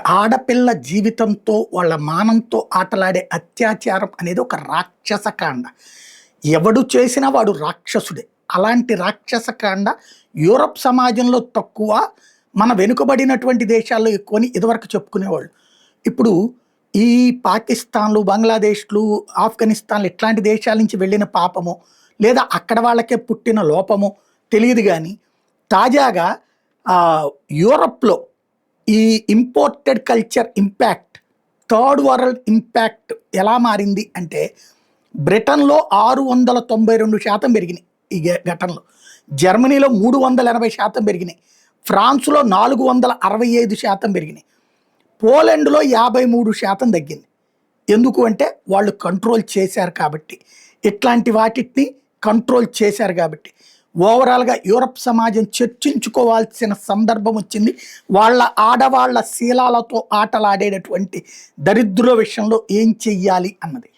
ఆడపిల్ల జీవితంతో వాళ్ళ మానంతో ఆటలాడే అత్యాచారం అనేది ఒక రాక్షస కాండ. ఎవడు చేసినా వాడు రాక్షసుడే. అలాంటి రాక్షస కాండ యూరప్ సమాజంలో తక్కువ, మన వెనుకబడినటువంటి దేశాల్లో ఎక్కువని ఇదివరకు చెప్పుకునేవాళ్ళు. ఇప్పుడు ఈ పాకిస్తాన్లు, బంగ్లాదేశ్లు, ఆఫ్ఘనిస్తాన్లు ఇట్లాంటి దేశాల నుంచి వెళ్ళిన పాపము, లేదా అక్కడ వాళ్ళకే పుట్టిన లోపము తెలియదు. కానీ తాజాగా యూరప్లో ఈ imported culture impact, third world impact ఎలా మారింది అంటే, బ్రిటన్లో 692% పెరిగినాయి ఈ ఘటనలో, జర్మనీలో 380% పెరిగినాయి, ఫ్రాన్స్లో 465% పెరిగినాయి, పోలాండ్లో 53% తగ్గింది. ఎందుకు అంటే వాళ్ళు కంట్రోల్ చేశారు కాబట్టి, ఇట్లాంటి వాటిని కంట్రోల్ చేశారు కాబట్టి. ఓవరాల్గా యూరప్ సమాజం చర్చించుకోవాల్సిన సందర్భం వచ్చింది. వాళ్ళ ఆడవాళ్ళ శీలాలతో ఆటలాడేటటువంటి దరిద్రుల విషయంలో ఏం చెయ్యాలి అన్నది.